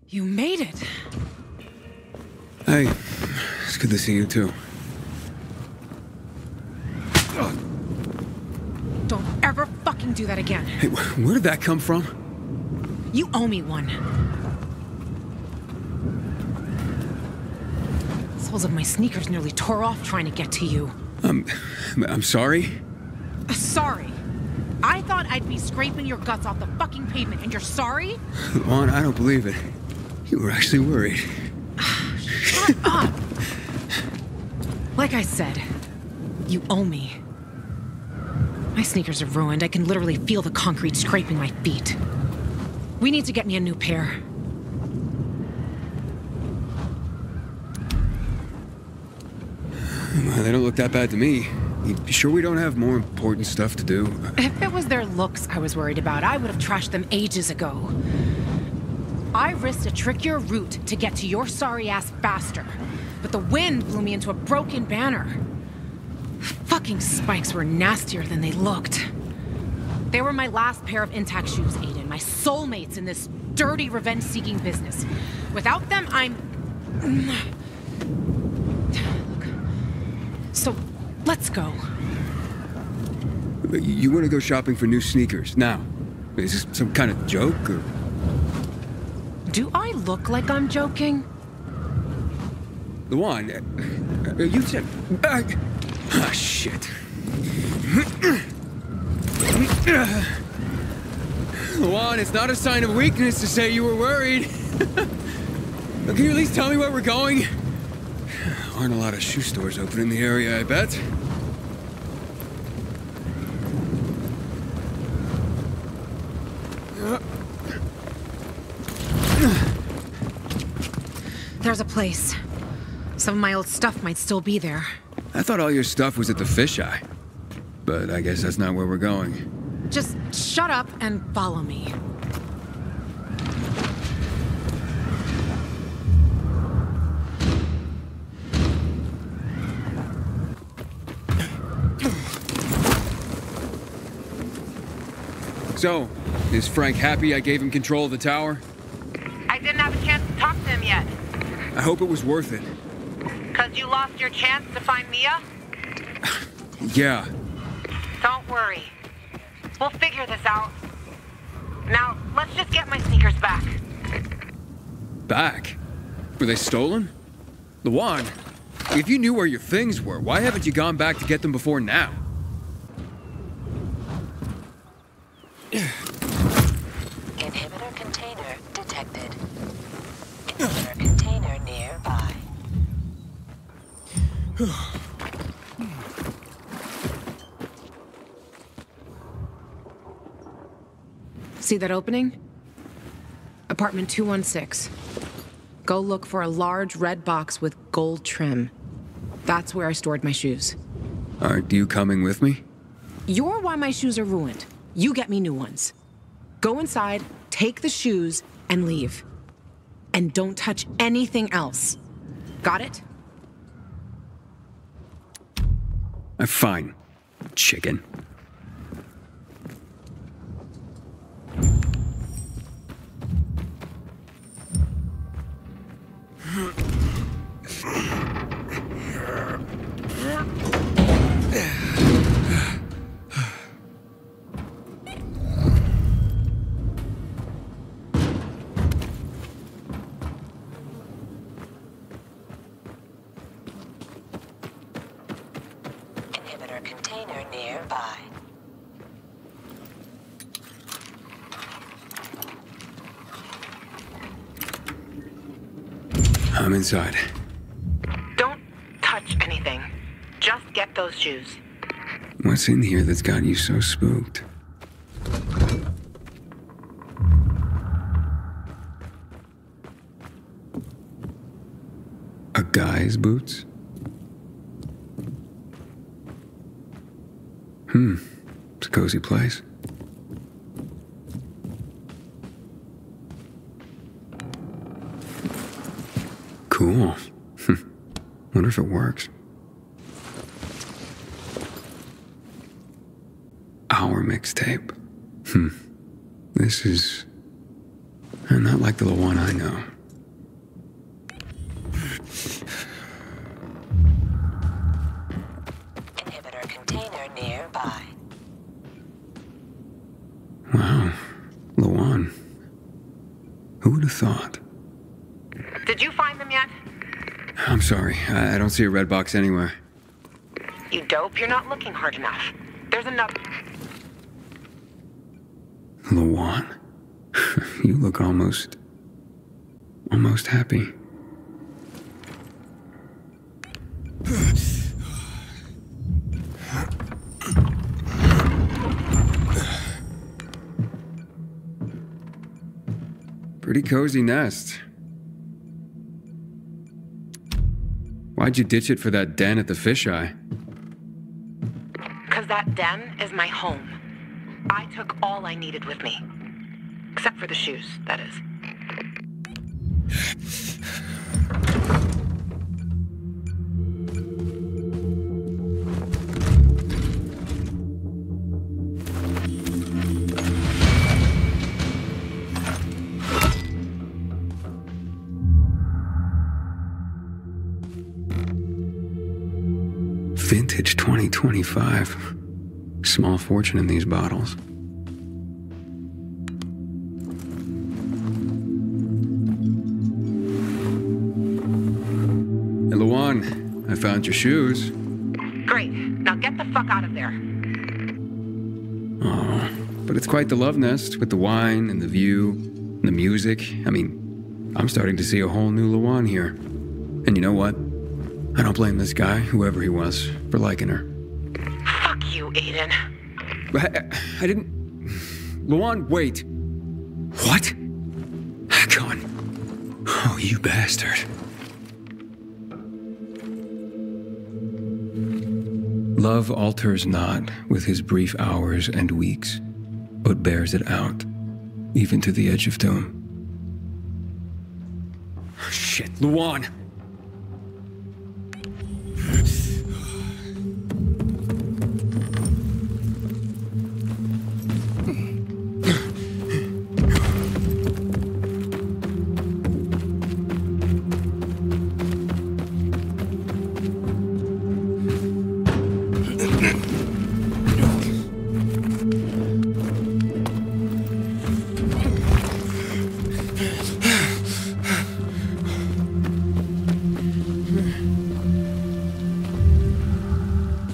You made it. Hey, it's good to see you too. Don't ever fucking do that again. Hey, where did that come from? You owe me one. Soles of my sneakers nearly tore off trying to get to you. I'm sorry. Sorry. I thought I'd be scraping your guts off the fucking pavement, and you're sorry? Juan, I don't believe it. You were actually worried. Shut up! Like I said, you owe me. My sneakers are ruined. I can literally feel the concrete scraping my feet. We need to get me a new pair. Well, they don't look that bad to me. You sure we don't have more important stuff to do? If it was their looks I was worried about, I would have trashed them ages ago. I risked a trickier route to get to your sorry ass faster, but the wind blew me into a broken banner. Fucking spikes were nastier than they looked. They were my last pair of intact shoes, Aiden. My soulmates in this dirty revenge-seeking business. Without them, I'm... Look. So, let's go. You want to go shopping for new sneakers now? Is this some kind of joke, or...? Do I look like I'm joking? Luan, you said... Ah, shit. Luan, it's not a sign of weakness to say you were worried. Can you at least tell me where we're going? Aren't a lot of shoe stores open in the area, I bet. There's a place. Some of my old stuff might still be there. I thought all your stuff was at the fisheye. But I guess that's not where we're going. Just shut up and follow me. So, is Frank happy I gave him control of the tower? I didn't have a chance to talk to him yet. I hope it was worth it. 'Cause you lost your chance to find Mia? Yeah. Don't worry. We'll figure this out. Now, let's just get my sneakers back. Back? Were they stolen? Luan, if you knew where your things were, why haven't you gone back to get them before now? Inhibitor container detected. Inhibitor container nearby. See that opening? Apartment 216. Go look for a large red box with gold trim. That's where I stored my shoes. Aren't you coming with me? You're why my shoes are ruined. You get me new ones. Go inside, take the shoes, and leave. And don't touch anything else. Got it? Fine, chicken. Inhibitor container nearby. I'm inside. Don't touch anything. Just get those shoes. What's in here that's got you so spooked? A guy's boots? It's a cozy place. Cool. Wonder if it works. Our mixtape. This is not like the one I know. Who would have thought? Did you find them yet? I'm sorry, I don't see a red box anywhere. You dope, you're not looking hard enough. There's another... Lawan, you look almost happy. Pretty cozy nest. Why'd you ditch it for that den at the fisheye? 'Cause that den is my home. I took all I needed with me. Except for the shoes, that is. Vintage 2025. Small fortune in these bottles. Hey, Lawan, I found your shoes. Great. Now get the fuck out of there. Oh, but it's quite the love nest with the wine and the view and the music. I mean, I'm starting to see a whole new Lawan here. And you know what? I don't blame this guy, whoever he was, for liking her. Fuck you, Aiden. I didn't... Lawan, wait. What? Hakon. Oh, you bastard. Love alters not with his brief hours and weeks, but bears it out, even to the edge of doom. Shit, Lawan!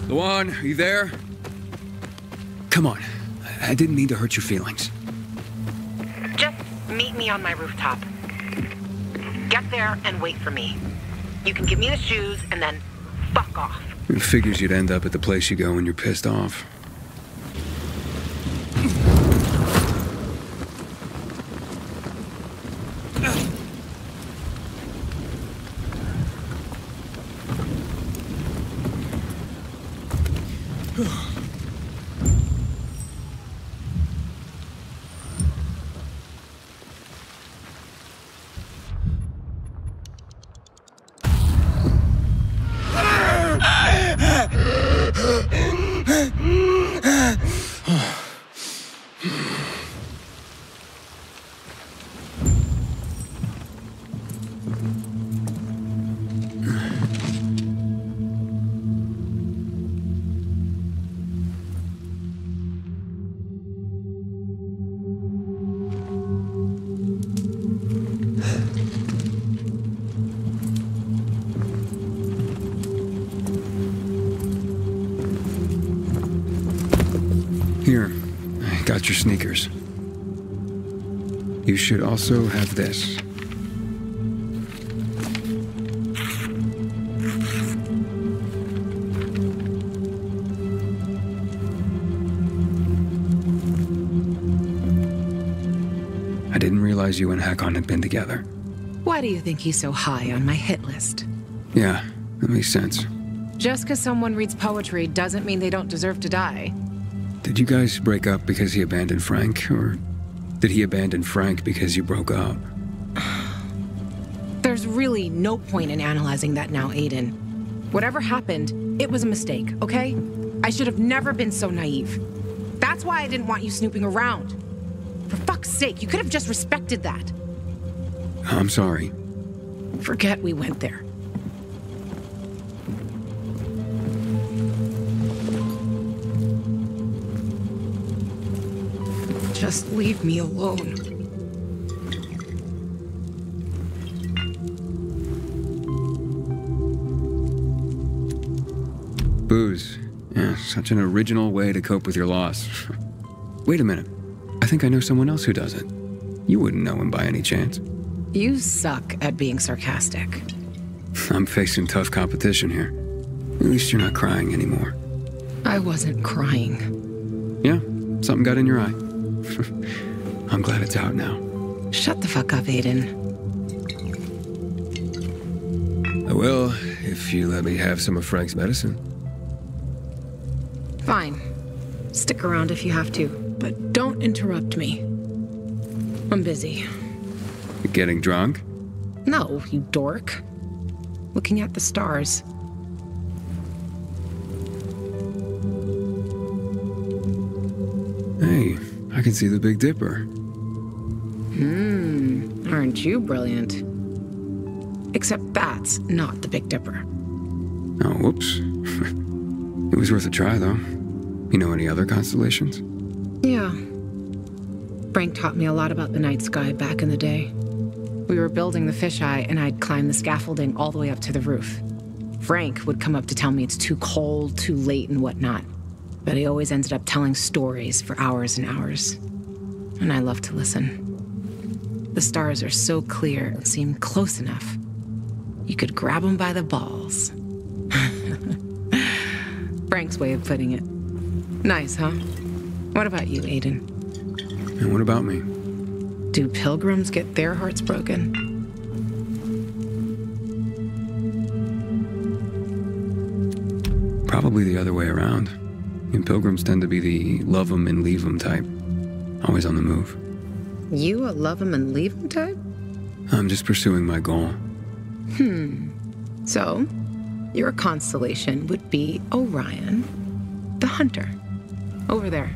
Lawan, are you there? Come on. I didn't mean to hurt your feelings. Just meet me on my rooftop. Get there and wait for me. You can give me the shoes and then fuck off. It figures you'd end up at the place you go when you're pissed off. Here, I got your sneakers. You should also have this. I didn't realize you and Hakon had been together. Why do you think he's so high on my hit list? Yeah, that makes sense. Just because someone reads poetry doesn't mean they don't deserve to die. Did you guys break up because he abandoned Frank, or did he abandon Frank because you broke up? There's really no point in analyzing that now, Aiden. Whatever happened, it was a mistake, okay? I should have never been so naive. That's why I didn't want you snooping around. For fuck's sake, you could have just respected that. I'm sorry. Forget we went there. Just leave me alone. Booze. Yeah, such an original way to cope with your loss. Wait a minute. I think I know someone else who does it. You wouldn't know him by any chance. You suck at being sarcastic. I'm facing tough competition here. At least you're not crying anymore. I wasn't crying. Yeah, something got in your eye. I'm glad it's out now. Shut the fuck up, Aiden. I will, if you let me have some of Frank's medicine. Fine. Stick around if you have to, but don't interrupt me. I'm busy. You getting drunk? No, you dork. Looking at the stars. Hey, I can see the Big Dipper. Aren't you brilliant? Except that's not the Big Dipper. Oh, whoops. It was worth a try, though. You know any other constellations? Yeah. Frank taught me a lot about the night sky back in the day. We were building the fisheye, and I'd climb the scaffolding all the way up to the roof. Frank would come up to tell me it's too cold, too late, and whatnot. But he always ended up telling stories for hours and hours. And I love to listen. The stars are so clear and seem close enough. You could grab them by the balls. Frank's way of putting it. Nice, huh? What about you, Aiden? And what about me? Do pilgrims get their hearts broken? Probably the other way around. And pilgrims tend to be the love 'em and leave 'em type. Always on the move. You a love 'em and leave 'em type? I'm just pursuing my goal. So, your constellation would be Orion, the hunter. Over there.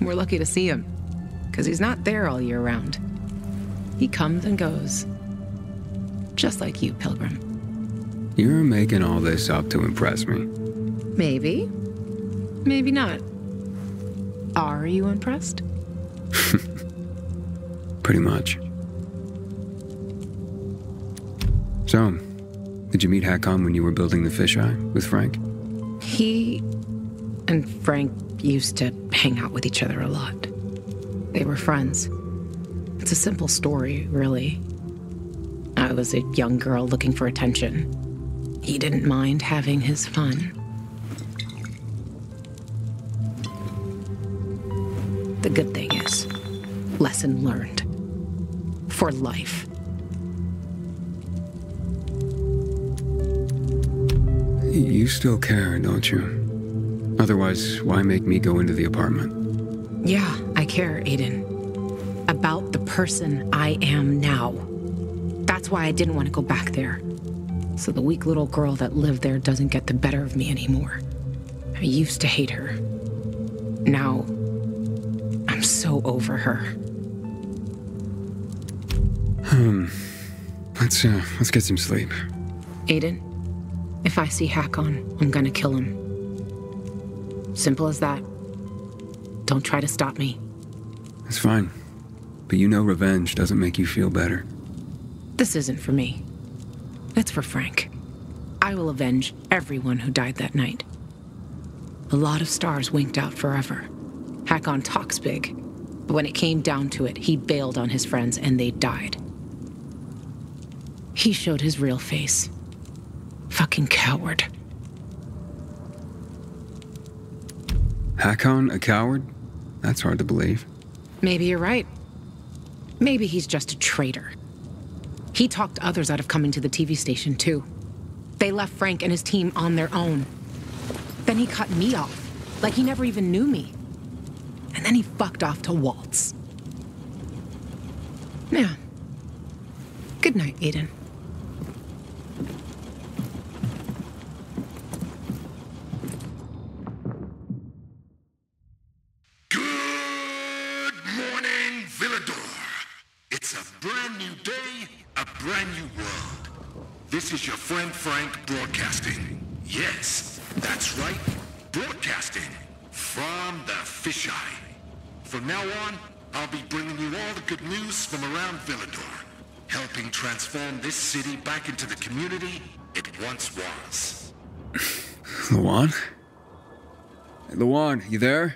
We're lucky to see him, because he's not there all year round. He comes and goes. Just like you, Pilgrim. You're making all this up to impress me. Maybe. Maybe not. Are you impressed? Pretty much. So, did you meet Hakon when you were building the fisheye with Frank? He and Frank used to hang out with each other a lot. They were friends. It's a simple story, really. I was a young girl looking for attention. He didn't mind having his fun. The good thing is, lesson learned. For life. You still care, don't you? Otherwise, why make me go into the apartment? Yeah, I care, Aiden. About the person I am now. That's why I didn't want to go back there. So the weak little girl that lived there doesn't get the better of me anymore. I used to hate her. Now, I'm so over her. Let's get some sleep. Aiden, if I see Hakon, I'm gonna kill him. Simple as that. Don't try to stop me. It's fine. But you know revenge doesn't make you feel better. This isn't for me. It's for Frank. I will avenge everyone who died that night. A lot of stars winked out forever. Hakon talks big, but when it came down to it, he bailed on his friends and they died. He showed his real face. Fucking coward. Hakon, a coward? That's hard to believe. Maybe you're right. Maybe he's just a traitor. He talked others out of coming to the TV station, too. They left Frank and his team on their own. Then he cut me off, like he never even knew me. And then he fucked off to waltz. Yeah. Good night, Aiden. Good morning, Villador. It's a brand new day, a brand new world. This is your friend Frank broadcasting. Yes, that's right, broadcasting from the fisheye. From now on, I'll be bringing you all the good news from around Villador, helping transform this city back into the community it once was. Luan? Hey, Luan, you there?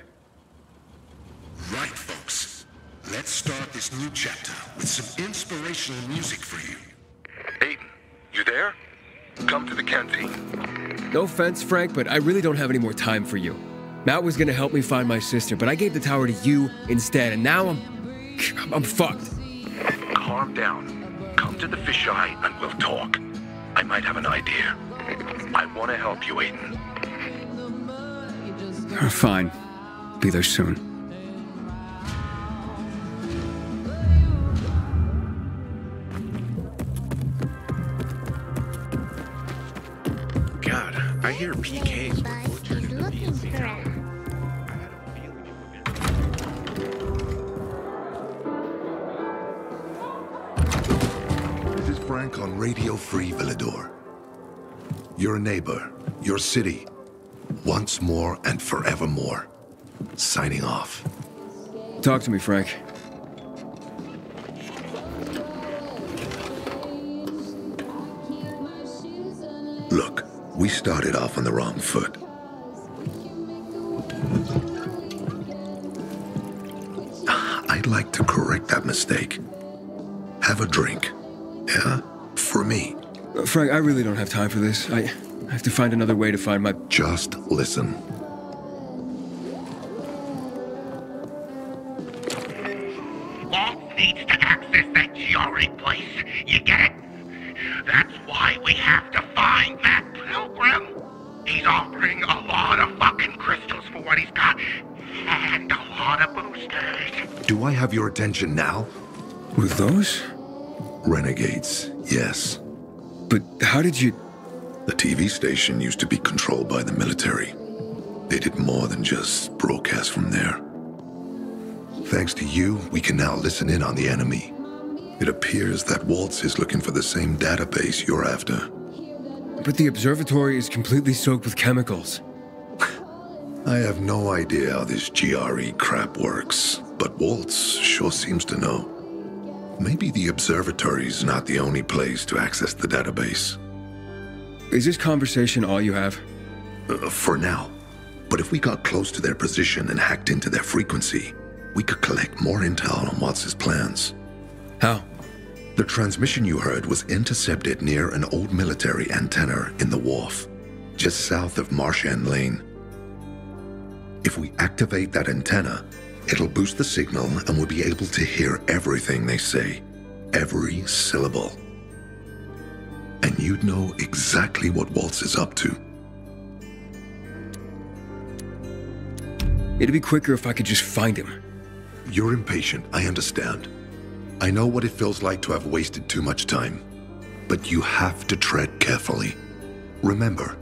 Right, folks. Let's start this new chapter with some inspirational music for you. Aiden, you there? Come to the canteen. No offense, Frank, but I really don't have any more time for you. Matt was gonna help me find my sister, but I gave the tower to you instead, and now I'm fucked. Calm down. Come to the fisheye and we'll talk. I might have an idea. I want to help you, Aiden. Fine. Be there soon. God, I hear PKs were butchered in the PNC tower. This is Frank on Radio Free Villador. Your neighbor, your city, once more and forevermore. Signing off. Talk to me, Frank. Look, we started off on the wrong foot. I'd like to correct that mistake. Have a drink. Yeah? For me. Frank, I really don't have time for this. I have to find another way to find my... Just listen. Walt needs to access that GRE place. You get it? That's why we have to find Matt Pilgrim. He's offering a lot of fucking crystals for what he's got. And a lot of boosters. Do I have your attention now? With those? Renegades, yes. But how did you... The TV station used to be controlled by the military. They did more than just broadcast from there. Thanks to you, we can now listen in on the enemy. It appears that Waltz is looking for the same database you're after. But the observatory is completely soaked with chemicals. I have no idea how this GRE crap works, but Waltz sure seems to know. Maybe the observatory's not the only place to access the database. Is this conversation all you have? For now. But if we got close to their position and hacked into their frequency, we could collect more intel on Waltz's plans. How? The transmission you heard was intercepted near an old military antenna in the wharf, just south of Marsh End Lane. If we activate that antenna, it'll boost the signal and we'll be able to hear everything they say, every syllable. And you'd know exactly what Waltz is up to. It'd be quicker if I could just find him. You're impatient, I understand. I know what it feels like to have wasted too much time. But you have to tread carefully. Remember,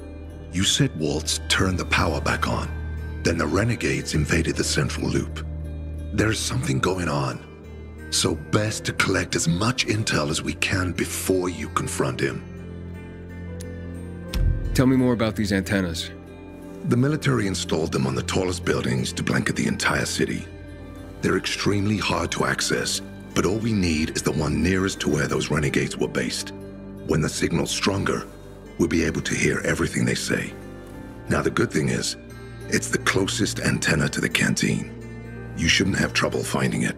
you said Waltz turned the power back on. Then the renegades invaded the central loop. There's something going on. So best to collect as much intel as we can before you confront him. Tell me more about these antennas. The military installed them on the tallest buildings to blanket the entire city. They're extremely hard to access, but all we need is the one nearest to where those renegades were based. When the signal's stronger, we'll be able to hear everything they say. Now the good thing is, it's the closest antenna to the canteen. You shouldn't have trouble finding it.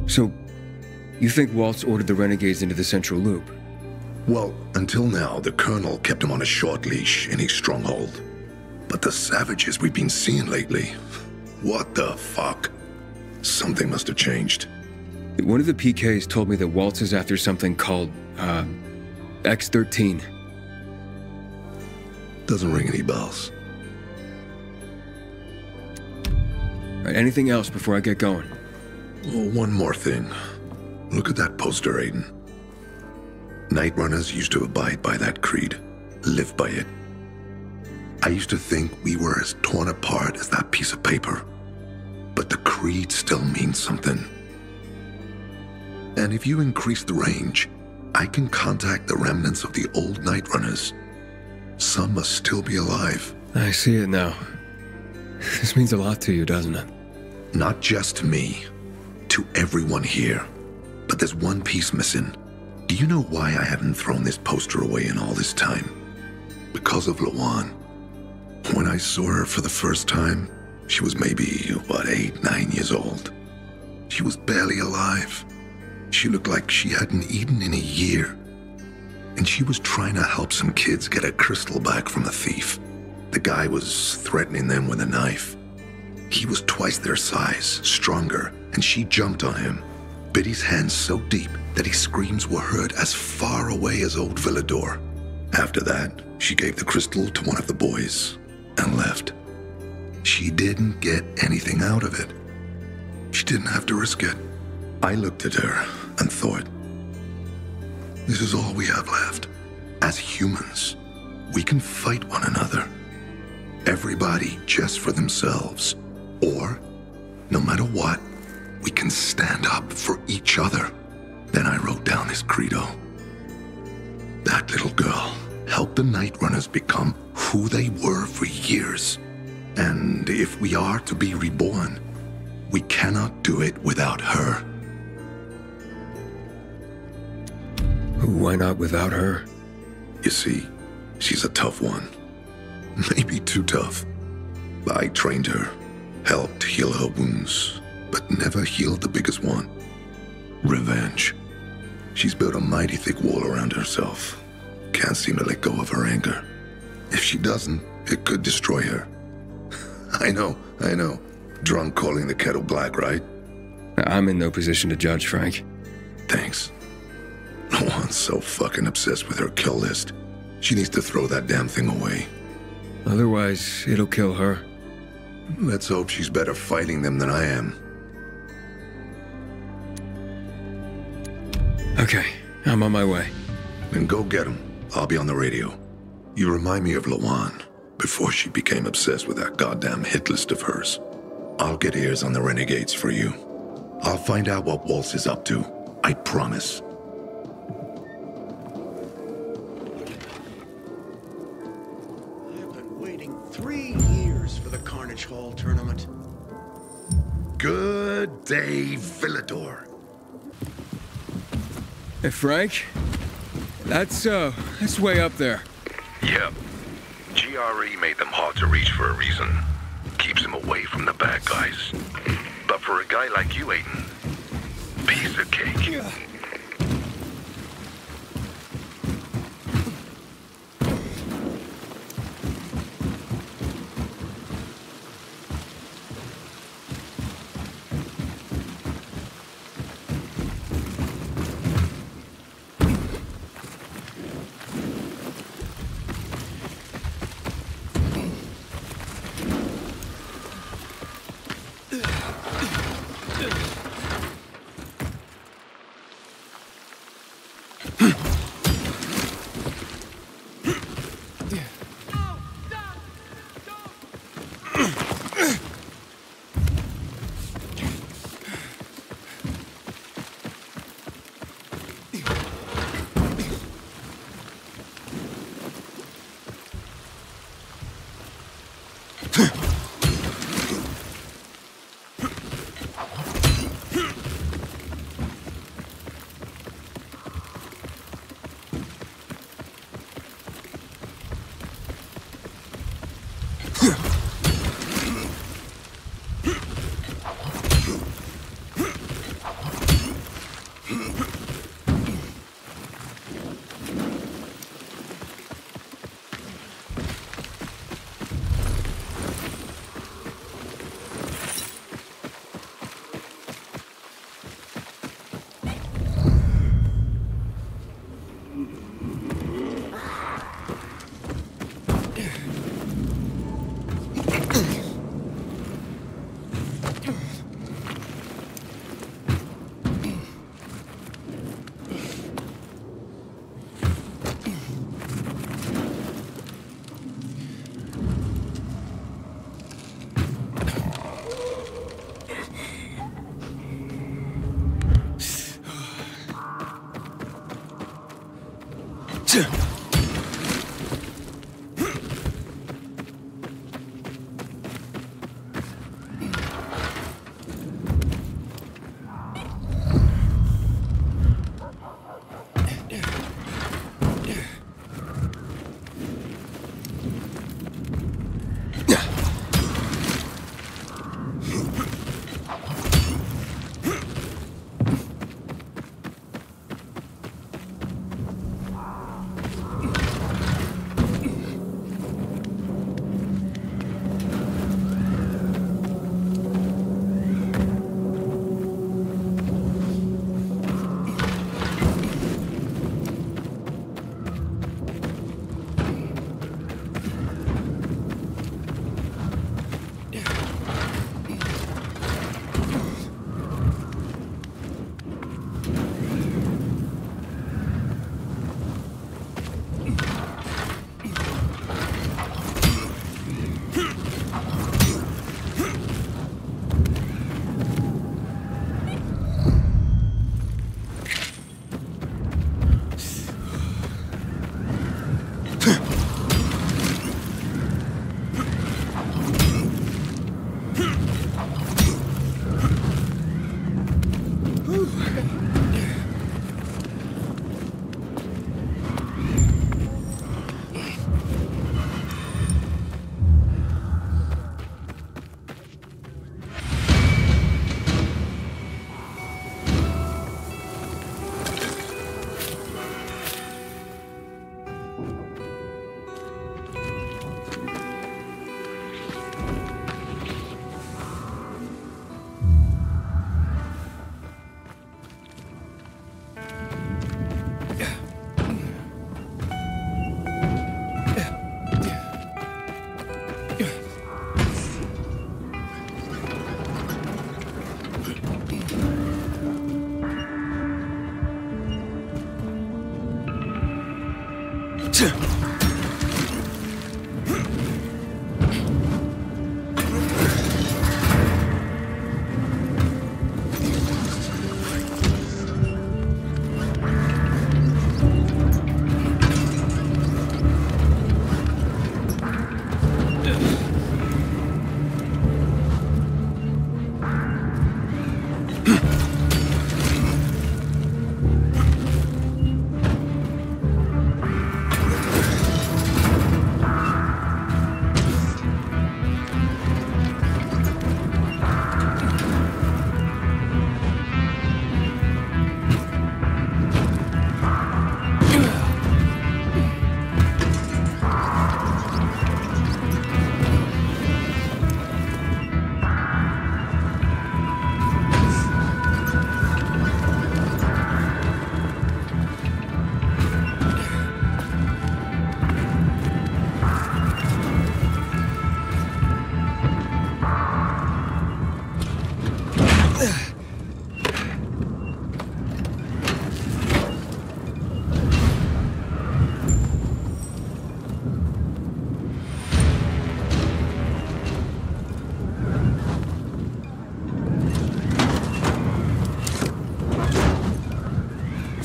So, you think Waltz ordered the renegades into the central loop? Well, until now, the Colonel kept him on a short leash in his stronghold. But the savages we've been seeing lately, what the fuck? Something must have changed. One of the PKs told me that Waltz is after something called, X-13. Doesn't ring any bells. Right, anything else before I get going? Oh, one more thing. Look at that poster, Aiden. Night Runners used to abide by that creed, live by it. I used to think we were as torn apart as that piece of paper. But the creed still means something. And if you increase the range, I can contact the remnants of the old Night Runners. Some must still be alive. I see it now. This means a lot to you, doesn't it? Not just to me, to everyone here. But there's one piece missing. Do you know why I haven't thrown this poster away in all this time? because of Lawan. When I saw her for the first time, she was maybe, 8, 9 years old. She was barely alive. She looked like she hadn't eaten in a year. And she was trying to help some kids get a crystal back from a thief. The guy was threatening them with a knife. He was twice their size, stronger, and she jumped on him, bit his hand so deep that his screams were heard as far away as Old Villador. After that, she gave the crystal to one of the boys and left. She didn't get anything out of it. She didn't have to risk it. I looked at her and thought, this is all we have left. As humans, we can fight one another. Everybody just for themselves. Or, no matter what, we can stand up for each other. Then I wrote down this credo. That little girl helped the Night Runners become who they were for years. And if we are to be reborn, we cannot do it without her. Why not without her? You see, she's a tough one. Maybe too tough. I trained her, helped heal her wounds, but never healed the biggest one. Revenge. She's built a mighty thick wall around herself. Can't seem to let go of her anger. If she doesn't, it could destroy her. I know. Drunk calling the kettle black, right? I'm in no position to judge, Frank. Thanks. Lawan's so fucking obsessed with her kill list. She needs to throw that damn thing away. Otherwise, it'll kill her. Let's hope she's better fighting them than I am. Okay, I'm on my way. Then go get him. I'll be on the radio. You remind me of Lawan, before she became obsessed with that goddamn hit list of hers. I'll get ears on the renegades for you. I'll find out what Waltz is up to. I promise. I've been waiting 3 years for the Carnage Hall tournament. Good day, Villador. Hey, Frank? That's way up there. Yep. GRE made them hard to reach for a reason. Keeps them away from the bad guys. But for a guy like you, Aiden, piece of cake.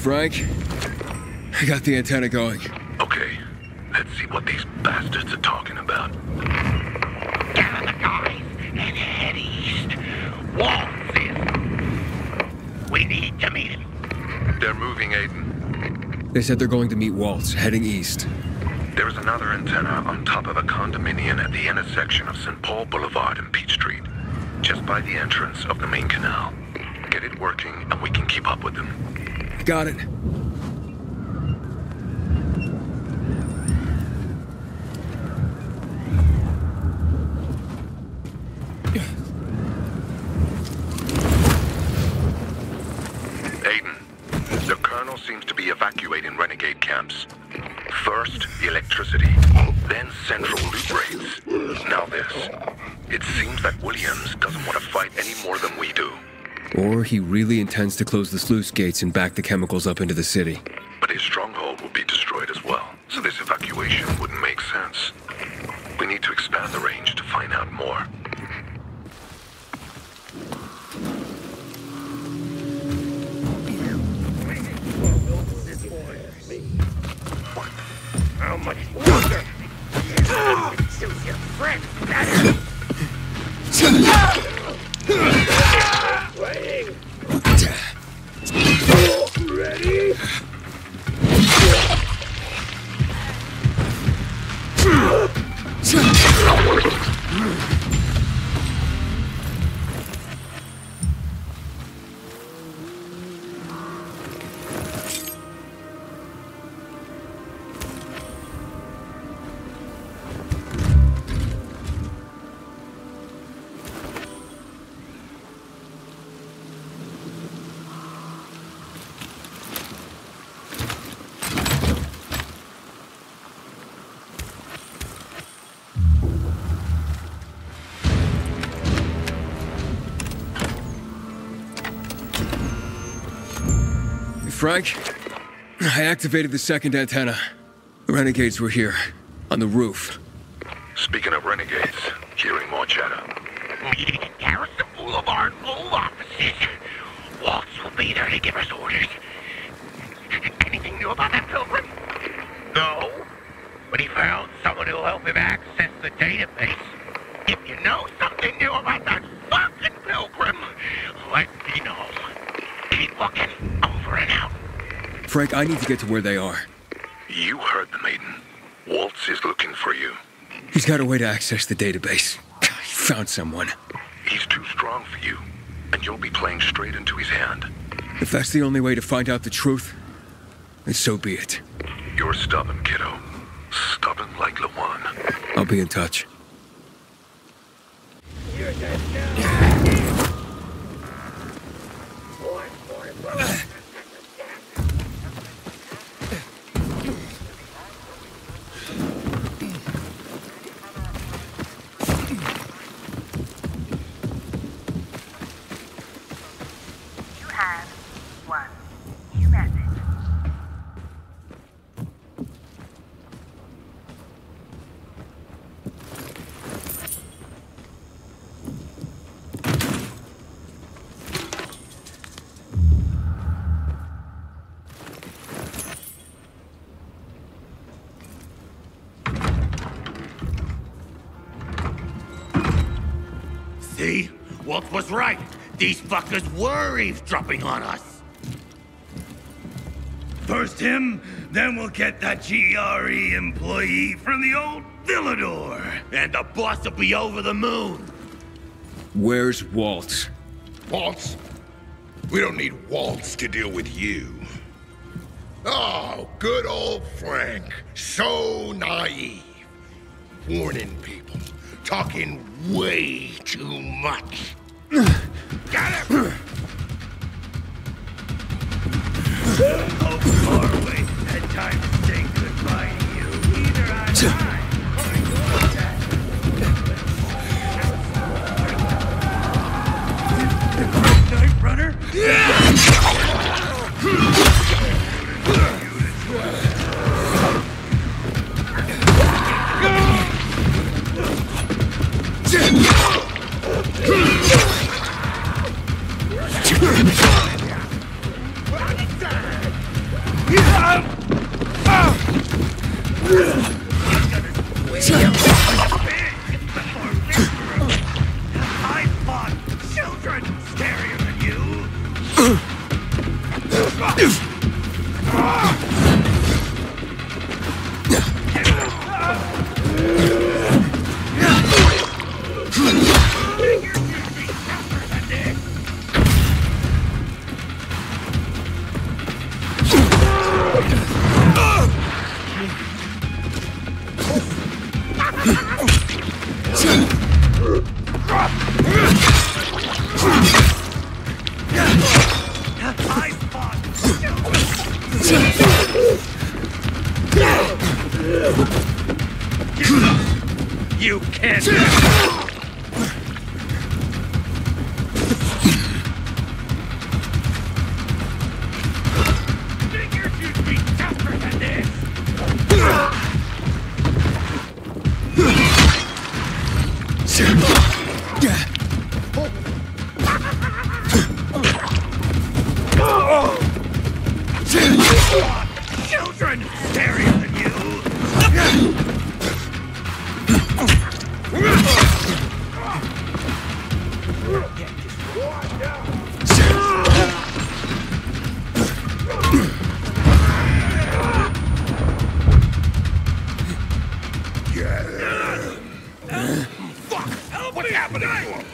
Frank, I got the antenna going. Okay, let's see what these bastards are talking about. Gather the guys and head east. Waltz is. We need to meet him. They're moving, Aiden. They said they're going to meet Waltz, heading east. There's another antenna on top of a condominium at the intersection of St. Paul Boulevard and Peach Street, just by the entrance of the main canal. Get it working, and we can keep up with them. Got it. Aiden, the Colonel seems to be evacuating renegade camps. First, electricity, then central loot raids. Now this. It seems that Williams doesn't want to fight any more than we do. Or he really intends to close the sluice gates and back the chemicals up into the city. But his stronghold will be destroyed as well, so this evacuation wouldn't make sense. We need to expand the range to find out more. How much longer? Suit your friend, Waiting. Ready? Frank, I activated the second antenna. The renegades were here, on the roof. Speaking of renegades, hearing more chatter. Meeting in Garrison Boulevard, old offices. Waltz will be there to give us orders. Anything new about that pilgrim? No, but he found someone who'll help him access the database. If you know something new about that fucking pilgrim, let me know. Keep looking. Over and out. Frank, I need to get to where they are. You heard the maiden. Waltz is looking for you. He's got a way to access the database. He found someone. He's too strong for you, and you'll be playing straight into his hand. If that's the only way to find out the truth, then so be it. You're stubborn, kiddo. Stubborn like Lawan. I'll be in touch. You're dead now. Walt was right. These fuckers were eavesdropping on us. First him, then we'll get that GRE employee from the old Villador. And the boss will be over the moon. Where's Walt? Waltz? We don't need Waltz to deal with you. Oh, good old Frank. So naive. Warning people. Talking way too much. Got him! Hope Farway had time to say goodbye to you. Either had I. Night Runner? I fought children scarier than you. You can't. Figures you'd be tougher than this. Children scarier than you. What's happening to him?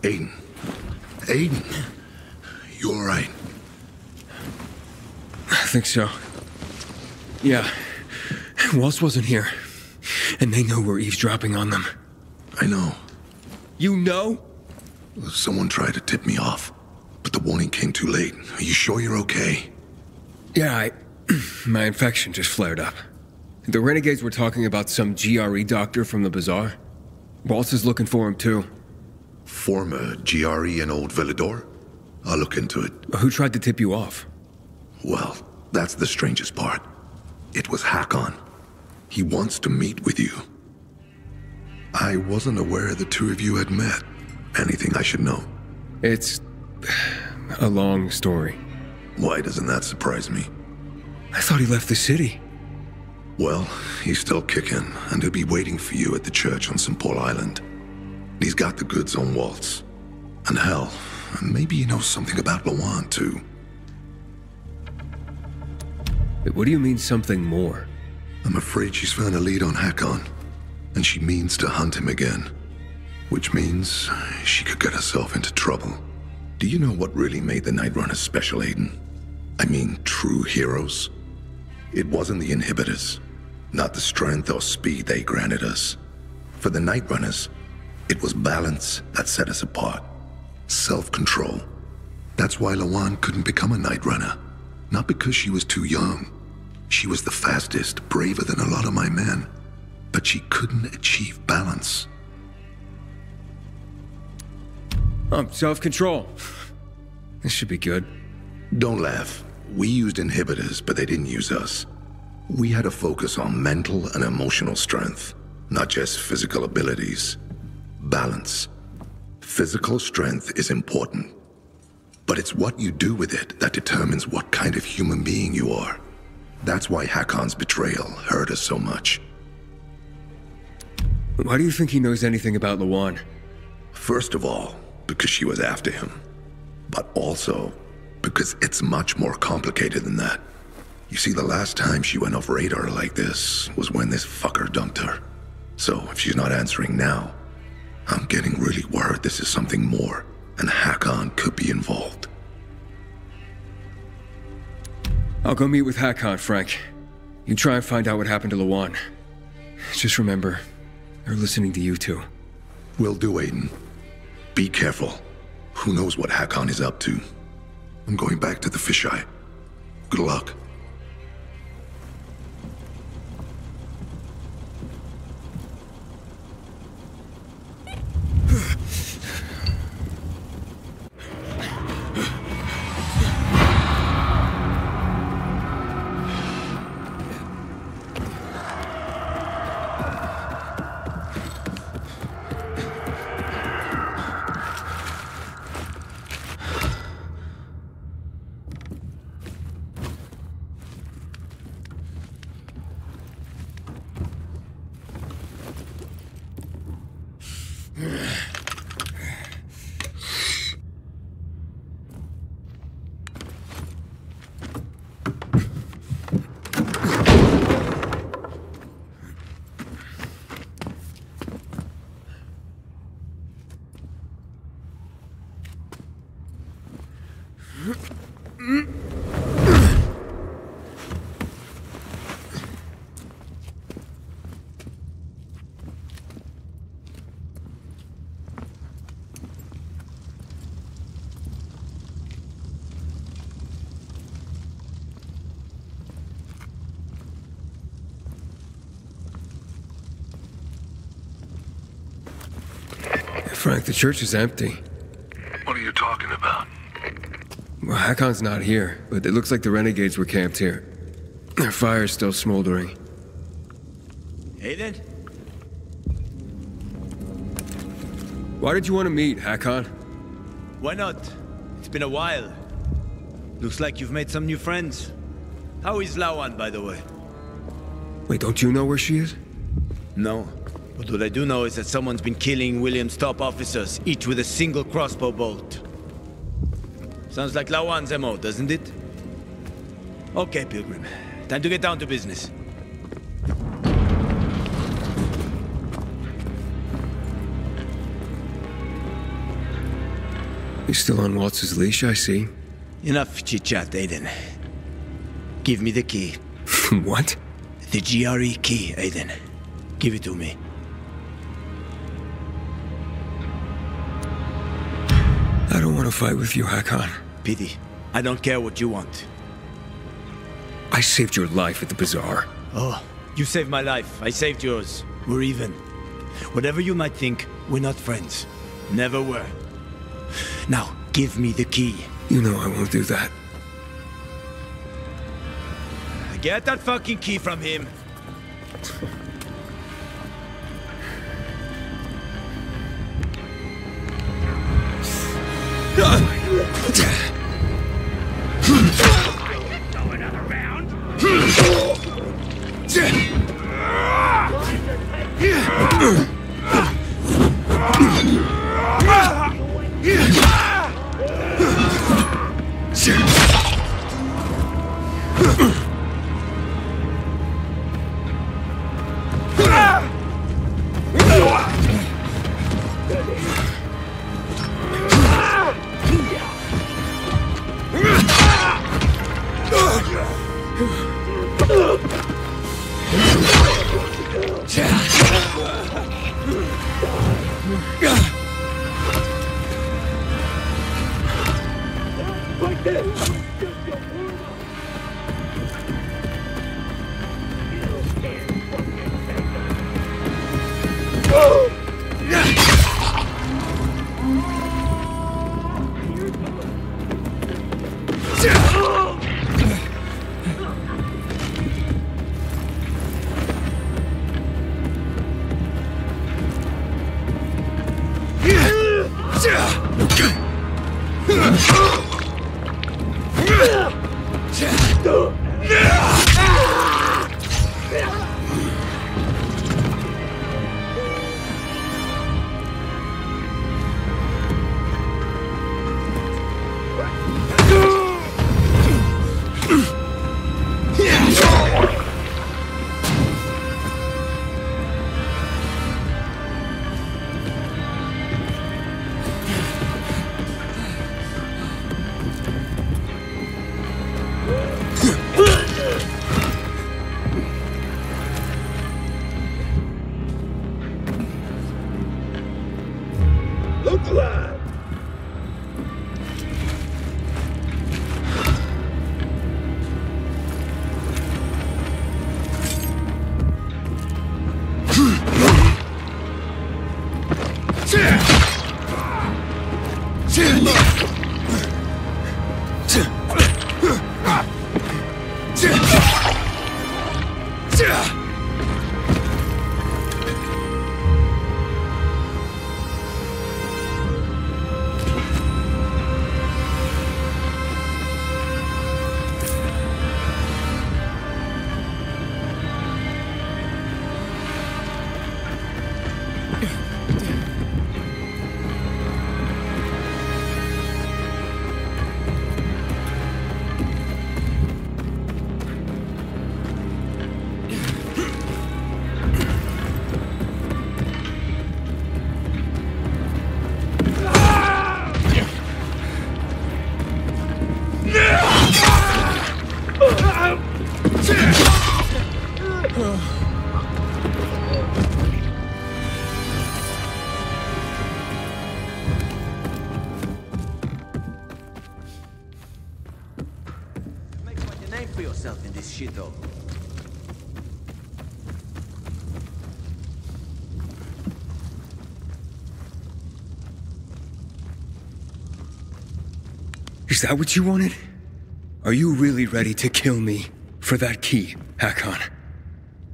Aiden. Aiden. You all right? I think so. Yeah. Waltz wasn't here. And they know we're eavesdropping on them. I know. You know? Someone tried to tip me off, but the warning came too late. Are you sure you're okay? Yeah, my infection just flared up. The renegades were talking about some GRE doctor from the bazaar. Waltz is looking for him, too. Former GRE in Old Villador? I'll look into it. Who tried to tip you off? Well, that's the strangest part. It was Hakon. He wants to meet with you. I wasn't aware the two of you had met. Anything I should know? It's a long story. Why doesn't that surprise me? I thought he left the city. Well, he's still kicking, and he'll be waiting for you at the church on St. Paul Island. He's got the goods on Waltz. And hell, maybe he knows something about Lawan, too. What do you mean, something more? I'm afraid she's found a lead on Hakon, and she means to hunt him again. Which means she could get herself into trouble. Do you know what really made the Night Runners special, Aiden? I mean, true heroes? It wasn't the inhibitors, not the strength or speed they granted us. For the Night Runners, it was balance that set us apart. Self-control. That's why Lawan couldn't become a Night Runner. Not because she was too young. She was the fastest, braver than a lot of my men. But she couldn't achieve balance. Self-control. This should be good. Don't laugh. We used inhibitors, but they didn't use us. We had to focus on mental and emotional strength, not just physical abilities. Balance. Physical strength is important, but it's what you do with it that determines what kind of human being you are. That's why Hakon's betrayal hurt us so much. Why do you think he knows anything about Lawan? First of all, because she was after him. But also, because it's much more complicated than that. You see, the last time she went off radar like this was when this fucker dumped her. So, if she's not answering now, I'm getting really worried this is something more, and Hakon could be involved. I'll go meet with Hakon, Frank. You try and find out what happened to Lawan. Just remember, they're listening to you too. Will do, Aiden. Be careful. Who knows what Hakon is up to? I'm going back to the fisheye. Good luck. Frank, the church is empty. What are you talking about? Well, Hakon's not here, but it looks like the renegades were camped here. Their fire's still smoldering. Aiden? Why did you want to meet, Hakon? Why not? It's been a while. Looks like you've made some new friends. How is Lawan, by the way? Wait, don't you know where she is? No. But what I do know is that someone's been killing William's top officers, each with a single crossbow bolt. Sounds like Lawan's MO, doesn't it? Okay, Pilgrim. Time to get down to business. You're still on Waltz's leash, I see. Enough chit-chat, Aiden. Give me the key. What? The GRE key, Aiden. Give it to me. I don't want to fight with you, Hakon. Pity. I don't care what you want. I saved your life at the bazaar. Oh, you saved my life. I saved yours. We're even. Whatever you might think, we're not friends. Never were. Now, give me the key. You know I won't do that. Get that fucking key from him. Go another round. Is that what you wanted? Are you really ready to kill me for that key, Hakon?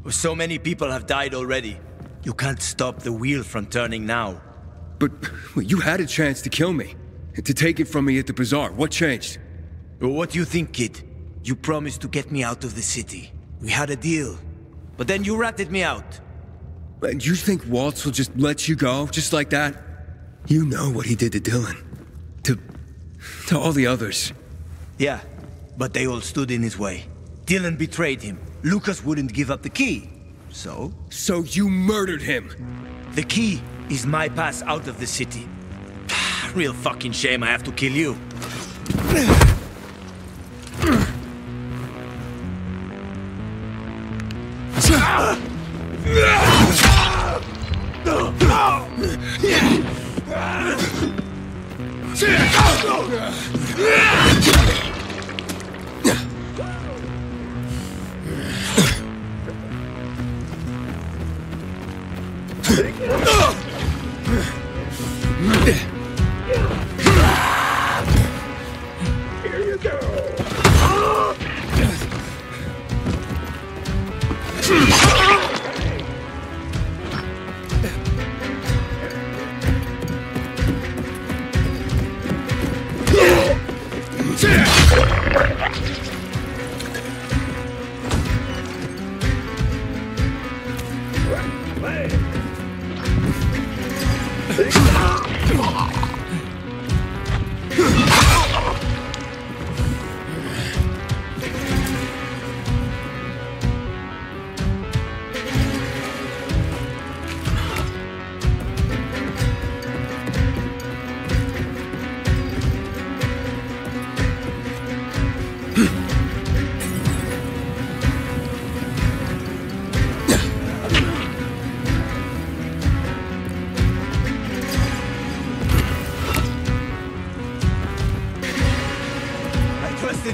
So many people have died already. You can't stop the wheel from turning now. But you had a chance to kill me, to take it from me at the bazaar. What changed? Well, what do you think, kid? You promised to get me out of the city. We had a deal. But then you ratted me out. And you think Waltz will just let you go, just like that? You know what he did to Dylan. To all the others. Yeah, but they all stood in his way. Dylan betrayed him. Lucas wouldn't give up the key. So? So you murdered him! The key is my pass out of the city. Real fucking shame I have to kill you. Here you go.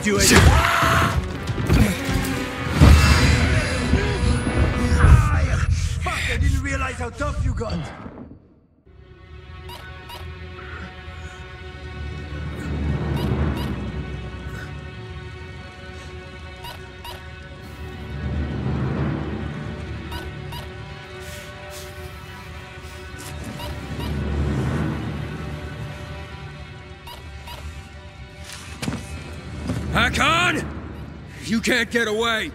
You fuck, I didn't realize how tough you got. Hakon! You can't get away!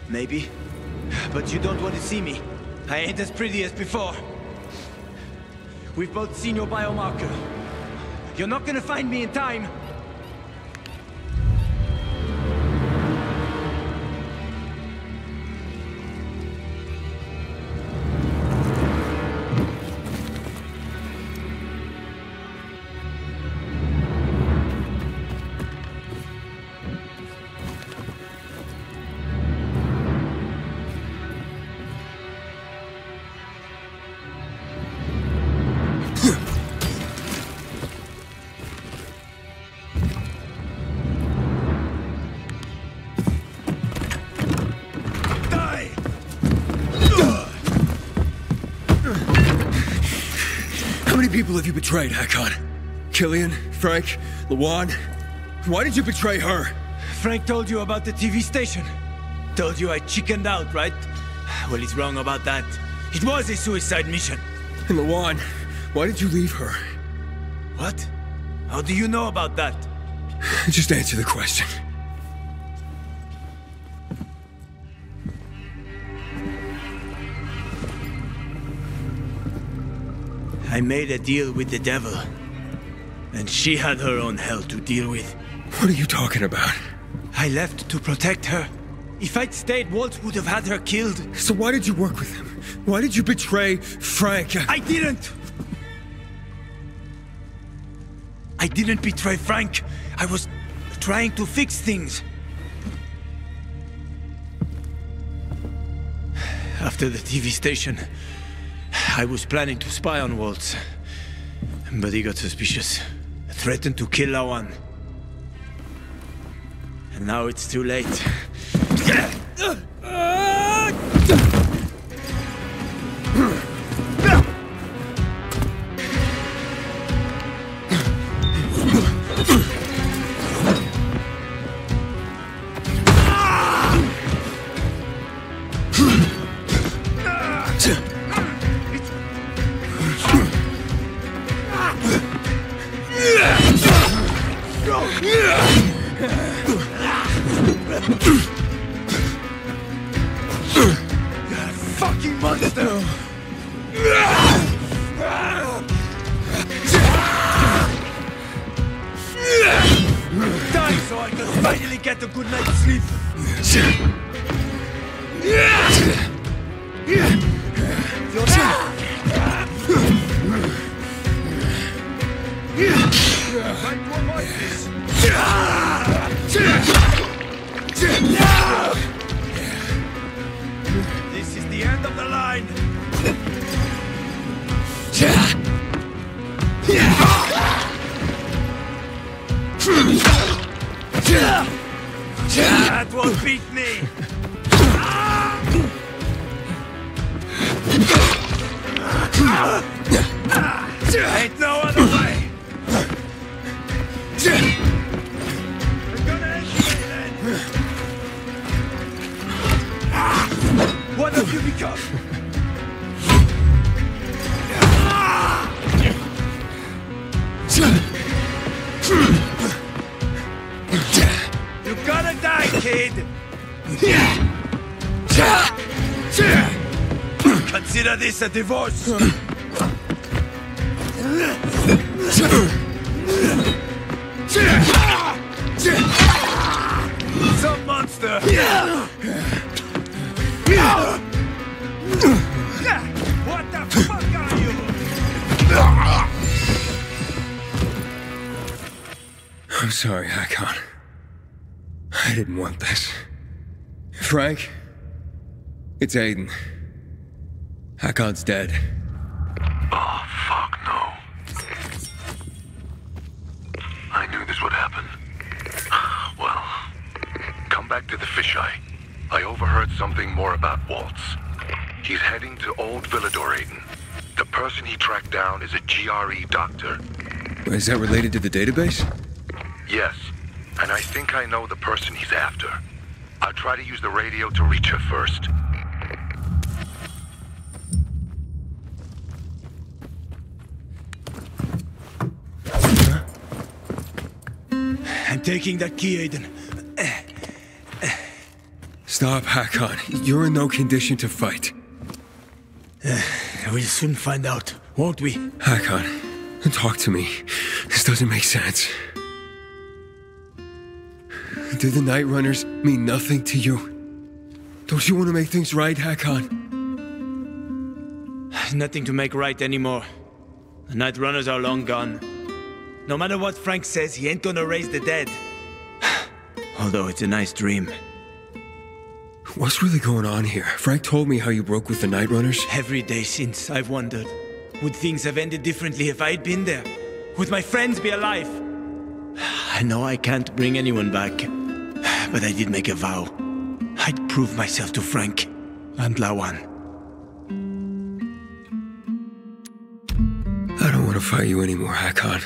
Maybe. But you don't want to see me. I ain't as pretty as before. We've both seen your biomarker. You're not gonna find me in time. How many people have you betrayed, Hakon? Killian? Frank? Lawan? Why did you betray her? Frank told you about the TV station. Told you I chickened out, right? Well, he's wrong about that. It was a suicide mission. And Lawan, why did you leave her? What? How do you know about that? Just answer the question. I made a deal with the devil. And she had her own hell to deal with. What are you talking about? I left to protect her. If I'd stayed, Walt would have had her killed. So why did you work with him? Why did you betray Frank? I didn't! I didn't betray Frank. I was trying to fix things. After the TV station, I was planning to spy on Waltz. But he got suspicious. Threatened to kill Lawan. And now it's too late. Fucking monster! Die so I can finally get a good night's sleep! Try to avoid this! This is the end of the line! That won't beat me! Ain't no other way! I'm gonna end you then! What have you become? You gotta die, kid! Consider this a divorce! Some monster! What the fuck are you? I'm sorry, Hakon. I didn't want this. Frank? It's Aiden. Hakon's dead. Oh, fuck no. I knew this would happen. Well, come back to the fisheye. I overheard something more about Waltz. He's heading to Old Villador, Aiden. The person he tracked down is a GRE doctor. Is that related to the database? Yes, and I think I know the person he's after. I'll try to use the radio to reach her first. I'm taking that key, Aiden. Stop, Hakon. You're in no condition to fight. We'll soon find out, won't we? Hakon, talk to me. This doesn't make sense. Do the Night Runners mean nothing to you? Don't you want to make things right, Hakon? Nothing to make right anymore. The Night Runners are long gone. No matter what Frank says, he ain't gonna raise the dead. Although it's a nice dream. What's really going on here? Frank told me how you broke with the Night Runners. Every day since, I've wondered. Would things have ended differently if I'd been there? Would my friends be alive? I know I can't bring anyone back. But I did make a vow. I'd prove myself to Frank and Lawan. I don't want to fight you anymore, Hakon.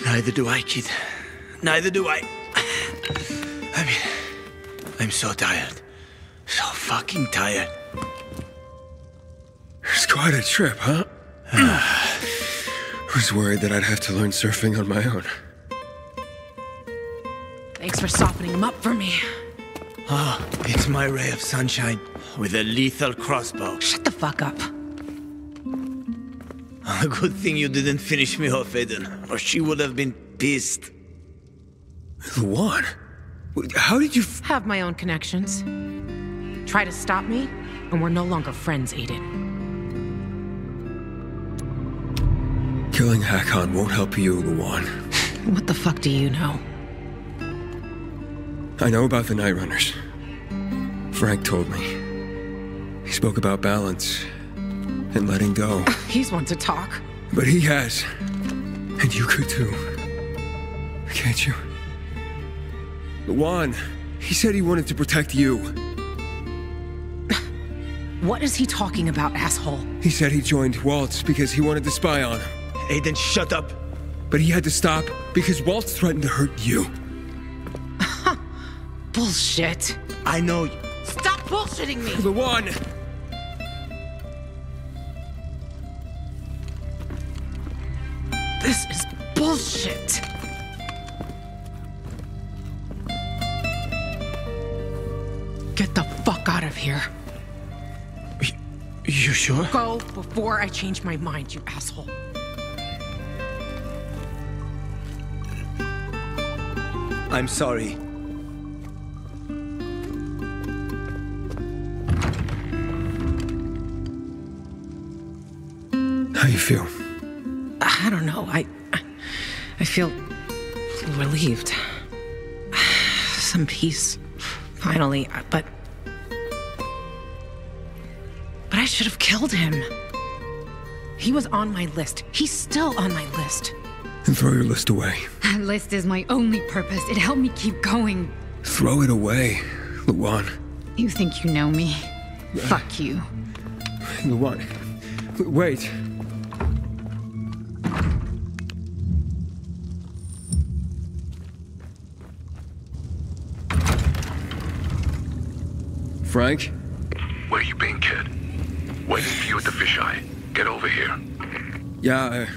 Neither do I, kid. Neither do I. I mean, I'm so tired. So fucking tired. It's quite a trip, huh? I was worried that I'd have to learn surfing on my own. Thanks for softening him up for me. Ah, it's my ray of sunshine with a lethal crossbow. Shut the fuck up. A good thing you didn't finish me off, Aiden, or she would have been pissed. Luan? How did you Have my own connections. Try to stop me, and we're no longer friends, Aiden. Killing Hakon won't help you, Luan. What the fuck do you know? I know about the Night Runners. Frank told me. He spoke about balance and letting go. He's one to talk. But he has. And you could too. Can't you? Luan, he said he wanted to protect you. What is he talking about, asshole? He said he joined Waltz because he wanted to spy on him. Aiden, shut up. But he had to stop because Waltz threatened to hurt you. Bullshit. I know you. Stop bullshitting me! Luan! This is bullshit. Get the fuck out of here. You sure? Go before I change my mind, you asshole. I'm sorry. How you feel? I don't know. I feel relieved. Some peace, finally. But I should have killed him. He was on my list. He's still on my list. Then throw your list away. That list is my only purpose. It helped me keep going. Throw it away, Luan. You think you know me? Fuck you. Luan, wait. Frank? Where you been, kid? Waiting for you at the fisheye. Get over here. Yeah,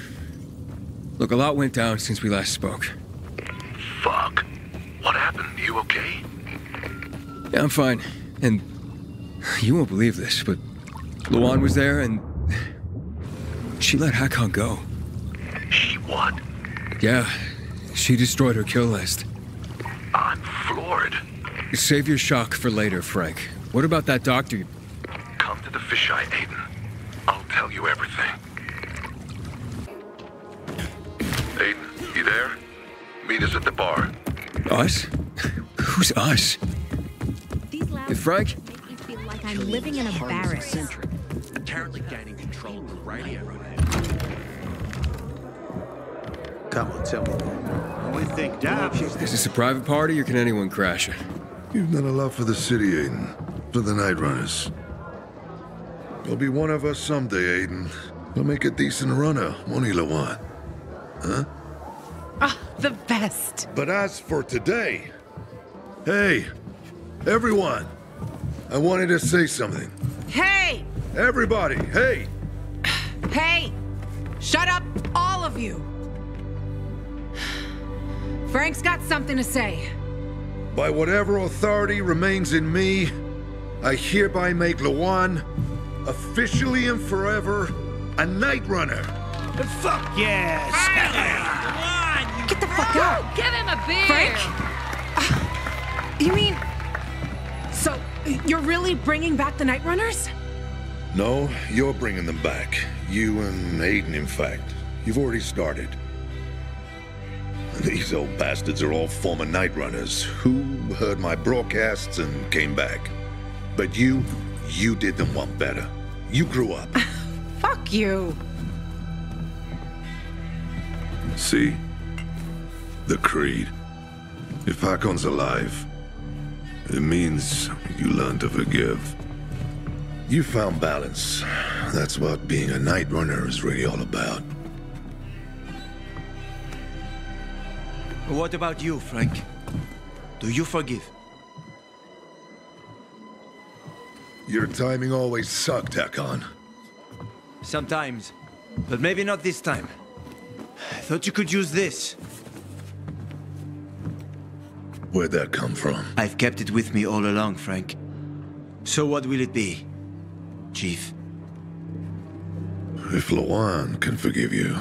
look, a lot went down since we last spoke. Fuck. What happened? You okay? Yeah, I'm fine. And you won't believe this, but Luan was there and she let Hakon go. She what? Yeah, she destroyed her kill list. I'm floored. Save your shock for later, Frank. What about that doctor? Come to the fisheye, Aiden. I'll tell you everything. Aiden, you there? Meet us at the bar. Us? Who's us? Hey, Frank? Make me feel like I'm living in a barracks. Apparently gaining control of the radio. Come on, tell me. We think damn. Is this a private party or can anyone crash it? You've done a lot for the city, Aiden. For the Night Runners. You'll be one of us someday, Aiden. You'll make a decent runner, won't he, Lawan? Huh? Ah, the best. But as for today... Hey, everyone! I wanted to say something. Hey! Everybody, hey! Hey! Shut up, all of you! Frank's got something to say. By whatever authority remains in me, I hereby make LeJuan officially and forever a Night Runner. Fuck yes! Get the fuck out! Give him a beer! Frank? You mean... So, you're really bringing back the Night Runners? No, you're bringing them back. You and Aiden, in fact. You've already started. These old bastards are all former Night Runners who heard my broadcasts and came back. But you did them one better. You grew up. Fuck you. See? The creed. If Hakon's alive, it means you learn to forgive. You found balance. That's what being a Night Runner is really all about. What about you, Frank? Do you forgive? Your timing always sucked, Hakon. Sometimes, but maybe not this time. I thought you could use this. Where'd that come from? I've kept it with me all along, Frank. So what will it be, Chief? If LeJuan can forgive you,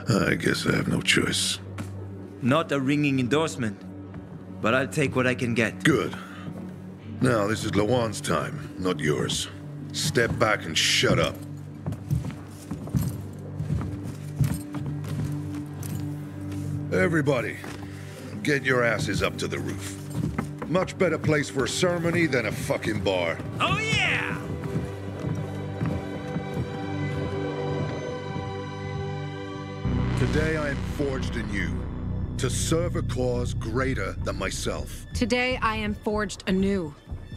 I guess I have no choice. Not a ringing endorsement, but I'll take what I can get. Good. Now, this is LeJuan's time, not yours. Step back and shut up. Everybody, get your asses up to the roof. Much better place for a ceremony than a fucking bar. Oh yeah! Today I am forged in you, to serve a cause greater than myself. Today I am forged anew,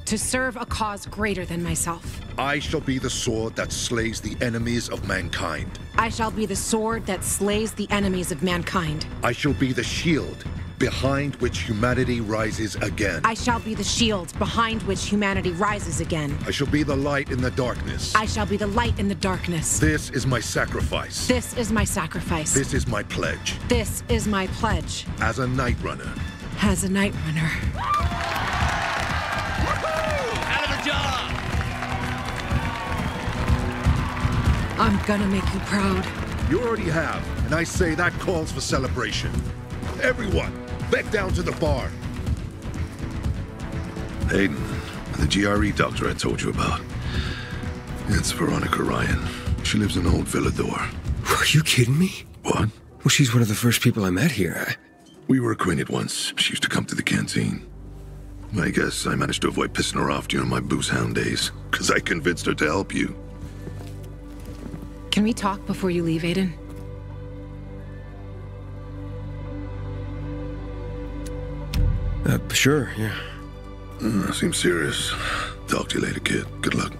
to serve a cause greater than myself. I shall be the sword that slays the enemies of mankind. I shall be the sword that slays the enemies of mankind. I shall be the shield behind which humanity rises again. I shall be the shield behind which humanity rises again. I shall be the light in the darkness. I shall be the light in the darkness. This is my sacrifice. This is my sacrifice. This is my pledge. This is my pledge. As a Night Runner. As a Night Runner. Hell of a job! I'm gonna make you proud. You already have, and I say that calls for celebration. Everyone, back down to the bar. Aiden, the GRE doctor I told you about. It's Veronica Ryan. She lives in Old Villador. Are you kidding me? What? Well, she's one of the first people I met here. We were acquainted once. She used to come to the canteen. I guess I managed to avoid pissing her off during my booze hound days, because I convinced her to help you. Can we talk before you leave, Aiden? Sure, yeah. Seems serious. Talk to you later, kid. Good luck.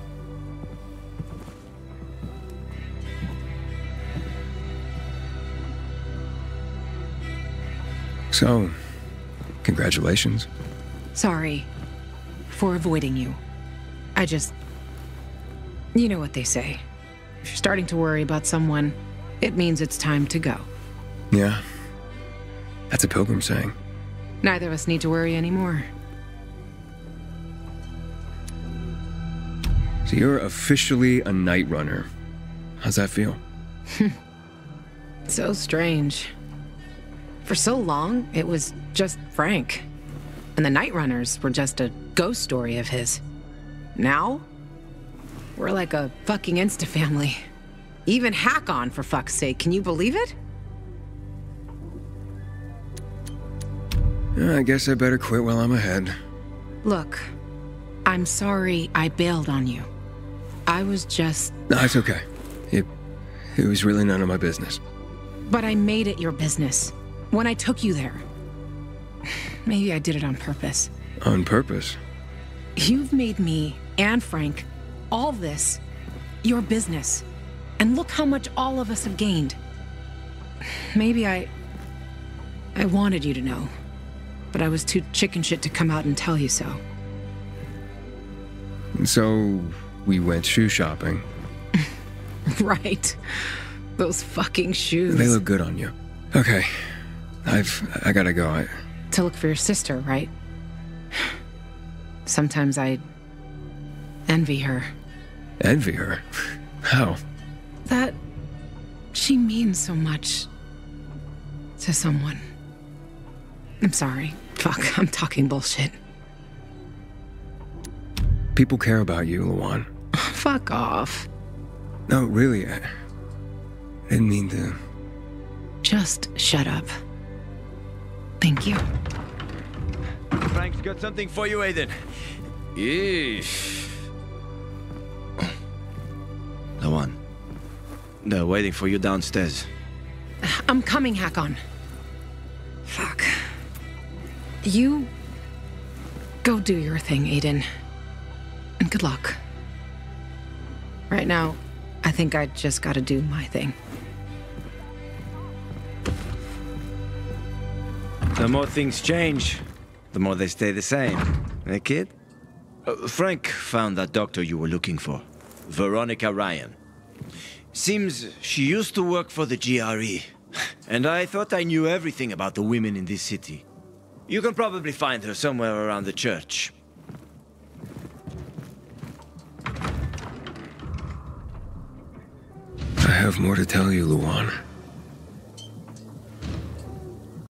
So, congratulations. Sorry for avoiding you. I just... You know what they say. If you're starting to worry about someone, it means it's time to go. Yeah. That's a pilgrim saying. Neither of us need to worry anymore. So you're officially a Night Runner. How's that feel? So strange. For so long, it was just Frank. And the Night Runners were just a ghost story of his. Now, we're like a fucking insta-family. Even Hakon, for fuck's sake, can you believe it? I guess I better quit while I'm ahead. Look, I'm sorry I bailed on you. I was just... No, it's okay. It was really none of my business. But I made it your business. When I took you there. Maybe I did it on purpose. On purpose? You've made me, and Frank, all this, your business. And look how much all of us have gained. Maybe I wanted you to know. But I was too chicken shit to come out and tell you so. So, we went shoe shopping. Right. Those fucking shoes. They look good on you. Okay. I gotta go. To look for your sister, right? Sometimes I envy her. Envy her? How? That she means so much to someone. I'm sorry. Fuck, I'm talking bullshit. People care about you, Lawan. Fuck off. No, really, I didn't mean to. Just shut up. Thank you. Frank's got something for you, Aiden. Yeesh. Lawan, they're waiting for you downstairs. I'm coming, Hakon. Fuck. You go do your thing, Aiden. And good luck. Right now, I think I just gotta do my thing. The more things change, the more they stay the same. Eh, kid? Frank found that doctor you were looking for. Veronica Ryan. Seems she used to work for the GRE. And I thought I knew everything about the women in this city. You can probably find her somewhere around the church. I have more to tell you, Lawan.